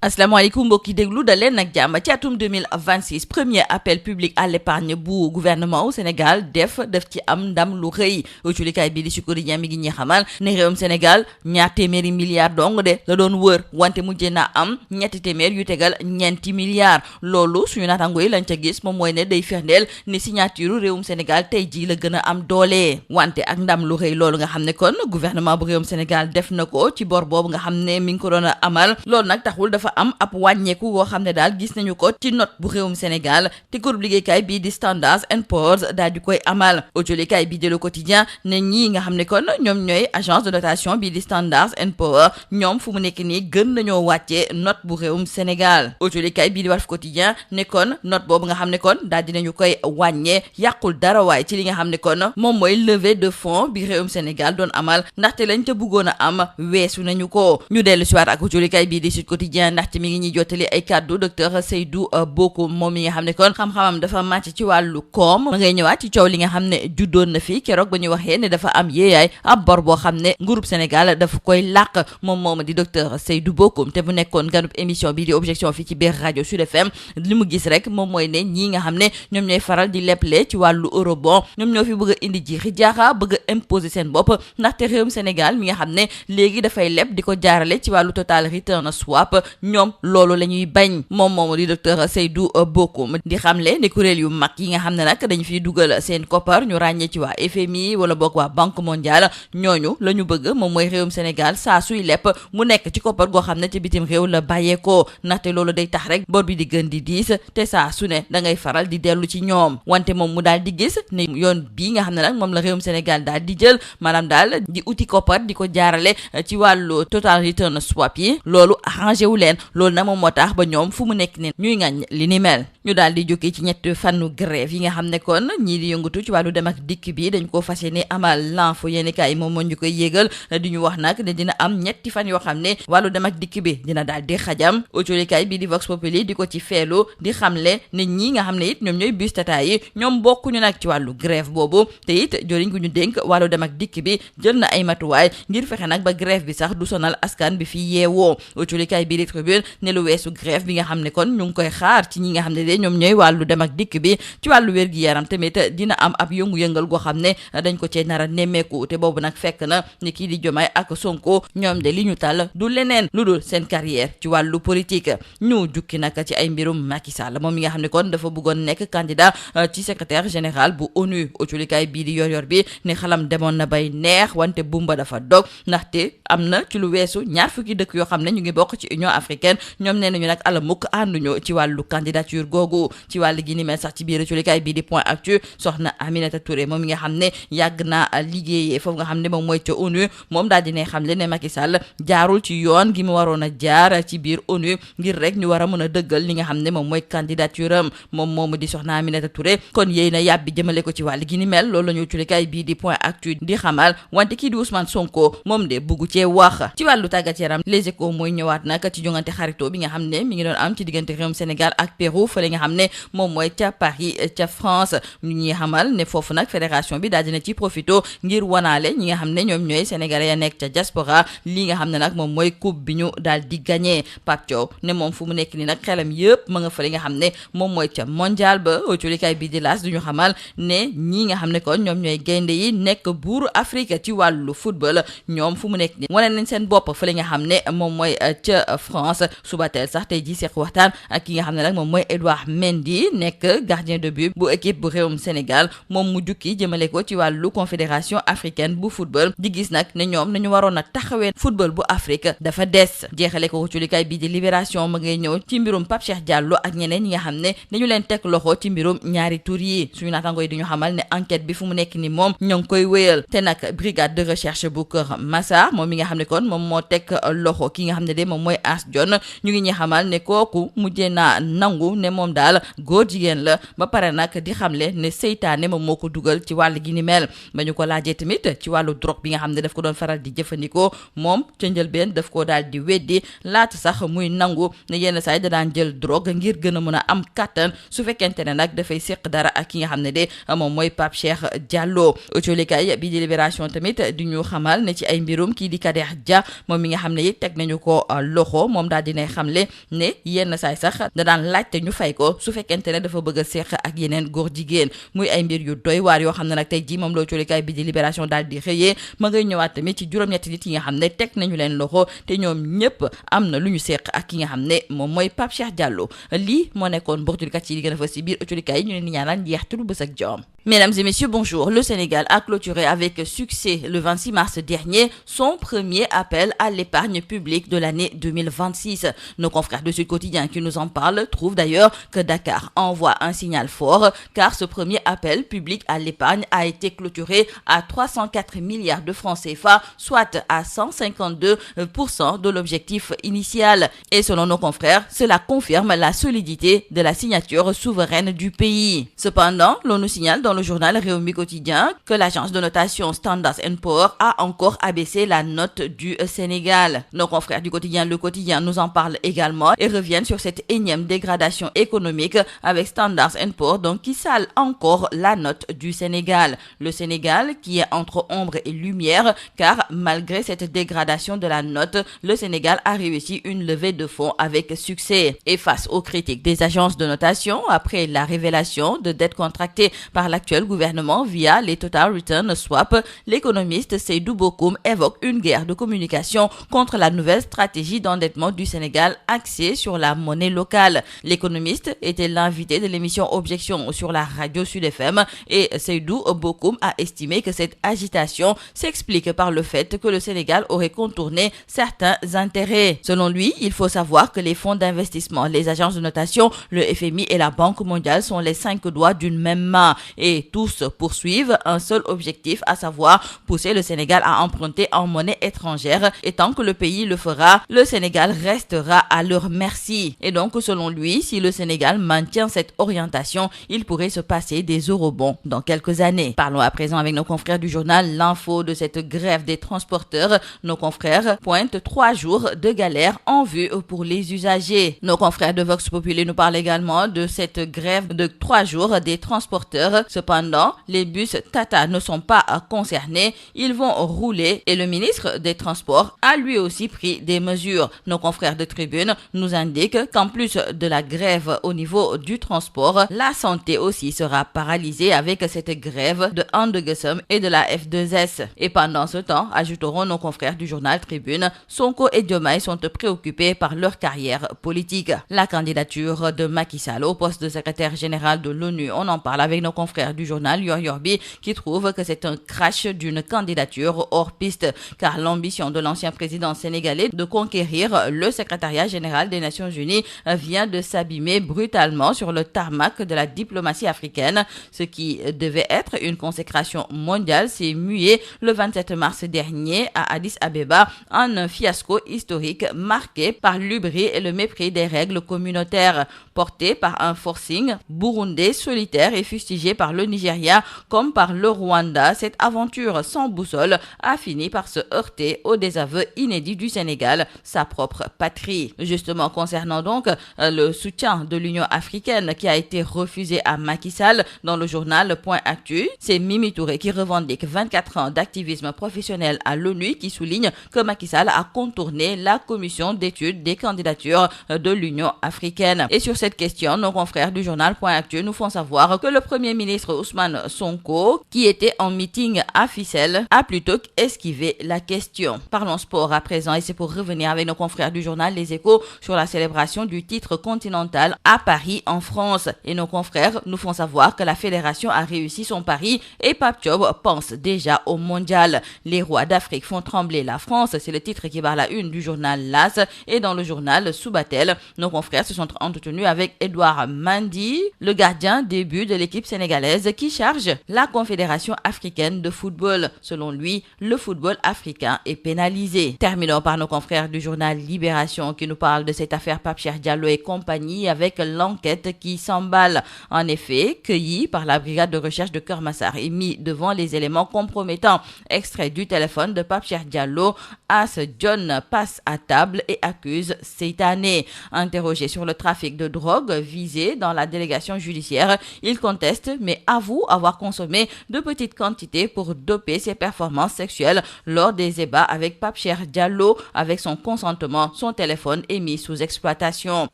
asalaamaaleykum mbokki déglu da leen nag jàmm ci atum 2026 premier appel public à l'épargne bu gouvernement au Sénégal def ci am ndam lu xëy culikaay bii di Sud Quotidien mi ngi ñuy xamal ne réewum Sénégal ñaar téeméeri milliards dong de la doon wër wante mujjee na am ñetti téeméer yu tegal ñeenti milliards loolu suñu naataango yi lañ ca gis moom mooy ne day firndeel ni signature réewum Sénégal tey jii la gën a am doole wante ak ndam lu xëy loolu nga xam ne kon gouvernement bu réewum Sénégal def na ko ci bor boobu nga xam ne mi ngi ko doon a amal loolu nag taxul dafa am ab wàññeeku woo xam ne daal gis nañu ko ci note bu réewum Sénégal te groupe liggéeykaay bii di Standard and Poor's daal di koy amal autolikaay bii di Le Quotidien ne ñii nga xam ne kon ñoom ñooy agence de notation bii di Standard and Poor's ñoom fu mu nekk nii gën nañoo wàccee note bu réewum Sénégal autolikaay bii di Walf Quotidien ne kon note boobu nga xam ne kon daal dinañu koy wàññee yàqul dara waaye ci li nga xam ne kon moom mooy levée de fonds bi réewum Sénégal doon amal ndaxte lañ ca bëggoon a am weesu nañu ko ñu dellu si waat ak autolikaay bii di Sud Quotidien ndaxte mi ngi ñuy jottali ay kàddu docteur Seydou Bokoum moom mi nga xam ne kon xam-xamam dafa màcc ci wàllu koom ma ngay ñëwaat ci coow li nga xam ne juddoon na fi keroog ba ñu waxee ne dafa am yéeyaay ab bor boo xam ne nguurub Sénégal dafa koy làq moom di docteur Seydou Bokoum te bu nekkoon ganub émission bi di objection fii ci biir rajo Sud FM li mu gis rek moom mooy ne ñii nga xam ne ñoom ñooy faral di leble ci wàllu eurobond ñoom ñoo fi bëgg a indi jiixi jaaxa bëgg a imposer seen bopp ndaxte réewum Sénégal mi nga xam ne léegi dafay leb di ko jaarale ci wàllu total return swap ñoom loolu la ñuy bañ moom di docteur Seydou Bokoum di xamle ne kuréel yu mag yi nga xam ne nag dañu fiy dugal seen koppar ñu ràññee ci waa FMI wala boog waa Banque mondiale ñooñu la ñu bëgg moom mooy réewum Sénégal saa suy lepp mu nekk ci koppar goo xam ne ci bitim réew la bàyyeekoo ndaxte loolu day tax rek bor bi di gën di diis te saa su ne da ngay faral di dellu ci ñoom wante moom mu daal di gis ne yoon bii nga xam ne nag moom la réewum Sénégal daal di jël maanaam daal di uti koppar di ko jaarale ci wàllu total return swap yi loolu arrangé wu leen loolu nag moom moo tax ba ñoom fu mu nekk ne ñuy ngañ li ni mel ñu daal di jógee ci ñett fanu grève yi nga xam ne kon ñii di yëngatu ci wàllu dem ak dikk bi dañ ko fas yéene amal l'info yéeni kaay moom moo ñu koy yéegal di ñu wax nag ne dina am ñetti fan yoo xam ne wàllu dem ak dikk bi dina daal di xajam autolikaay bi di Vox Populi di ko ci feelu di xamle ne ñii nga xam ne it ñoom ñooy bus tata yi ñoom bokkuñu nag ci wàllu grève boobu te it joriñ gu ñu dénk wàllu dem ak dikk bi jël na ay matuwaay ngir fexe nag ba grève bi sax du sonal askan bi fi yeewoo autolikaay bi di Tribune ne lu weesu grève bi nga xam ne kon ñu ngi koy xaar ci ñi nga xam ne de ñoom ñooy wàllu dem ak dikk bi ci wàllu wér-gi-yaram tamit dina am ab yëngu-yëngal goo xam ne dañ ko cee nar a nemmeeku te boobu nag fekk na ni kii di Diomaye ak Sonko ñoom de li ñu tàll du leneen lu dul seen carrière ci wàllu politique ñu jukki nag ci ay mbirum Macky Sall moom mi nga xam ne kon dafa bëggoon nekk candidat ci secrétaire général bu ONU autolikaay bii di yor bi ne xalam demoon na bay neex wante bumba dafa dog ndaxte am na ci lu weesu ñaar fukki dëkk yoo xam ne ñu ngi bokk ci Union africaine ñoom nee nañu nag ala mukk ànduñu ci wàllu candidature googu ci wàllu gi ni mel sax ci biir culikaay bii di Point Actu soxna Aminata Touré moom mi nga xam ne yàgg naa liggéeyee foofu nga xam ne moom mooy ca ONU moom daal di ne xam le ne Macky Sall jaarul ci yoon gi mu waroon a jaar ci biir ONU ngir rek ñu war a mën a dëggal li nga xam ne moom mooy candidature am moom moomu di soxna Aminata Touré kon yéy na yàbbi jëmale ko ci wàllu gi ni mel loolu la ñu culikaay bii di Point Actu di xamal wante kii di Ousmane Sonko moom de buggu cee wax ci wàllu tàggat yaram Les Échos mooy ñëwaat nag ci jongante xarito bi nga xam ne mi ngi doon am ci diggante réewum Sénégal ak Pérou fële nga xam ne moom mooy ca Paris ca France ñu ñuy xamal ne foofu nag fédération bi daal dina ci profito ngir wanaale ñi nga xam ne ñoom ñooy sénégalais ya nekk ca diaspora lii nga xam ne nag moom mooy coupe bi ñu daal di gagné Pape Thiaw ne moom fu mu nekk ni nag xelam yëpp ma nga fële nga xam ne moom mooy ca mondial ba autolikaay bi di laas duñu xamal ne ñii nga xam ne kon ñoom ñooy gaynde yi nekk buuru Afrique ci wàllu football ñoom fu mu nekk ni wane nañ seen bopp fële nga xam ne moom mooy ca France suba teel sax tey ji seq waxtaan ak ki nga xam ne nag moom mooy Edouard Mendy nekk gardien de but bu équipe bu réewum Sénégal moom mu jukki jëmale ko ci wàllu confédération africaine bu football di gis nag ne ñoom nañu waroon a taxawee football bu Afrique dafa des jeexale ko ci likaay bii di Libération ma ngay ñëw ci mbirum Pape Cheikh Diallo ak ñeneen ñi nga xam ne dañu leen teg loxo ci mbirum ñaari tur yi suñu naataango yi di ñu xamal ne enquête bi fu mu nekk ni moom ñoo ngi koy wéyal te nag brigade de recherche bu Kër Massar moom mi nga xam ne kon moom moo teg loxo ki nga xam ne de moom mooy As John ñu ngi ñuy xamal ne kooku mujjee naa nangu ne moom moom daal góor jigéen la ba pare nag di xamle ne seytaane moom moo ko dugal ci wàll gi ni mel. ba ñu ko laajee tamit ci wàllu drogue bi nga xam ne daf ko doon faral di jëfandikoo moom ca njëlbeen daf ko daal di weddi laata sax muy nangu ne yenn saa yi da daan jël drogue ngir gën a mën a am kattan su fekkente ne nag dafay séq dara ak ki nga xam ne de moom mooy Pape Cheikh Diallo. autolikaay bi di Libération tamit di ñu xamal ne ci ay mbirum kii di Kader Dia moom mi nga xam ne it teg nañu ko loxo moom daal dinay xamle ne yenn saay sax da daan laajte ñu fay ko su fekkente ne dafa bëgg a séq ak yeneen góor jigéen muy ay mbir yu doy waar yoo xam ne nag tey jii moom la autolikaay bi di Libération daal di xëyee ma ngay ñëwaat tamit ci juróom-ñetti nit yi nga xam ne teg nañu leen loxo te ñoom ñëpp am na lu ñu séq ak ki nga xam ne moom mooy Pape Cheikh Diallo. lii moo nekkoon bortulikat yi di gën a fa si biir autolikaay yi ñu leen di ñaanal njeextalu bës ak jàmm. Mesdames et messieurs, bonjour. Le Sénégal a clôturé avec succès le 26 mars dernier son premier appel à l'épargne publique de l'année 2026. Nos confrères de Sud Quotidien qui nous en parlent trouvent d'ailleurs que Dakar envoie un signal fort car ce premier appel public à l'épargne a été clôturé à 304 milliards de francs CFA, soit à 152% de l'objectif initial. Et selon nos confrères, cela confirme la solidité de la signature souveraine du pays. Cependant, l'on nous signale dans le journal Rewmi Quotidien que l'agence de notation Standard & Poor's a encore abaissé la note du Sénégal. Nos confrères du quotidien Le Quotidien nous en parlent également et reviennent sur cette énième dégradation économique avec Standard & Poor's donc qui sale encore la note du Sénégal. Le Sénégal qui est entre ombre et lumière car malgré cette dégradation de la note, le Sénégal a réussi une levée de fonds avec succès. Et face aux critiques des agences de notation après la révélation de dettes contractées par l'actuel gouvernement via les Total Return Swap, l'économiste Seydou Bokoum évoque une guerre de communication contre la nouvelle stratégie d'endettement du Sénégal axée sur la monnaie locale. L'économiste était l'invité de l'émission Objection sur la radio Sud FM et Seydou Bokoum a estimé que cette agitation s'explique par le fait que le Sénégal aurait contourné certains intérêts. Selon lui, il faut savoir que les fonds d'investissement, les agences de notation, le FMI et la Banque mondiale sont les 5 doigts d'une même main. Et tous poursuivent un seul objectif, à savoir pousser le Sénégal à emprunter en monnaie étrangère. Et tant que le pays le fera, le Sénégal restera à leur merci. Et donc, selon lui, si le Sénégal maintient cette orientation, il pourrait se passer des eurobonds dans quelques années. Parlons à présent avec nos confrères du journal L'Info de cette grève des transporteurs. Nos confrères pointent 3 jours de galère en vue pour les usagers. Nos confrères de Vox Populi nous parlent également de cette grève de 3 jours des transporteurs. Cependant, les bus Tata ne sont pas concernés. Ils vont rouler et le ministre des Transports a lui aussi pris des mesures. Nos confrères de Tribune nous indiquent qu'en plus de la grève au niveau du transport, la santé aussi sera paralysée avec cette grève de Andegesum et de la F2S. Et pendant ce temps, ajouteront nos confrères du journal Tribune, Sonko et Diomaye sont préoccupés par leur carrière politique. La candidature de Macky Sall au poste de secrétaire général de l'ONU, on en parle avec nos confrères du journal Yor Yorbi qui trouvent que c'est un crash d'une candidature hors piste car l'ambition de l'ancien président sénégalais de conquérir le secrétariat général des Nations Unies vient de s'abîmer brutalement sur le tarmac de la diplomatie africaine. Ce qui devait être une consécration mondiale s'est mué le 27 mars dernier à Addis Abeba en un fiasco historique marqué par l'hubris et le mépris des règles communautaires. Porté par un forcing burundais solitaire et fustigé par le Nigeria comme par le Rwanda, cette aventure sans boussole a fini par se heurter au désaveu inédit du Sénégal, sa propre patrie. Justement, concernant donc le soutien de l'Union africaine qui a été refusé à Macky Sall dans le journal Point Actu, c'est Mimi Touré qui revendique 24 ans d'activisme professionnel à l'ONU qui souligne que Macky Sall a contourné la commission d'étude des candidatures de l'Union africaine. Et sur cette question, nos confrères du journal Point Actu nous font savoir que le premier ministre Ousmane Sonko, qui était en meeting à Ficelle, a plutôt esquivé la question. Parlons sport à présent et c'est pour revenir avec nos confrères du journal Les Échos sur la célébration du titre continental à Paris en France. Et nos confrères nous font savoir que la fédération a réussi son pari et Pape Diop pense déjà au mondial. Les rois d'Afrique font trembler la France, c'est le titre qui barre la une du journal L'As. Et dans le journal Subatel, nos confrères se sont entretenus avec Edouard Mendy, le gardien des buts de l'équipe sénégalaise sénégalaise qui charge la Confédération africaine de football. Selon lui, le football africain est pénalisé. Terminons par nos confrères du journal Libération qui nous parlent de cette affaire Pape Cheikh Diallo et compagnie avec l'enquête qui s'emballe. En effet, cueilli par la brigade de recherche de Keur Massar et mis devant les éléments compromettants. Extrait du téléphone de Pape Cheikh Diallo, As John passe à table et accuse Seytané. Interrogé sur le trafic de drogue visé dans la délégation judiciaire, il conteste mais avoue avoir consommé de petites quantités pour doper ses performances sexuelles lors des ébats avec Pape Cheikh Diallo. Avec son consentement, son téléphone est mis sous exploitation.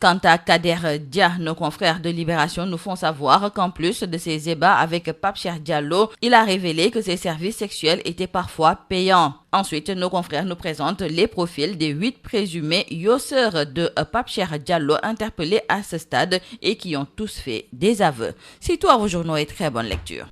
Quant à Kader Dia, nos confrères de Libération nous font savoir qu'en plus de ces ébats avec Pape Cheikh Diallo, il a révélé que ses services sexuels étaient parfois payants. Ensuite, nos confrères nous présentent les profils des 8 présumés yosseurs de Pape Cheikh Diallo interpellés à ce stade et qui ont tous fait des aveux. C'est tout à vos journaux et très bonne lecture.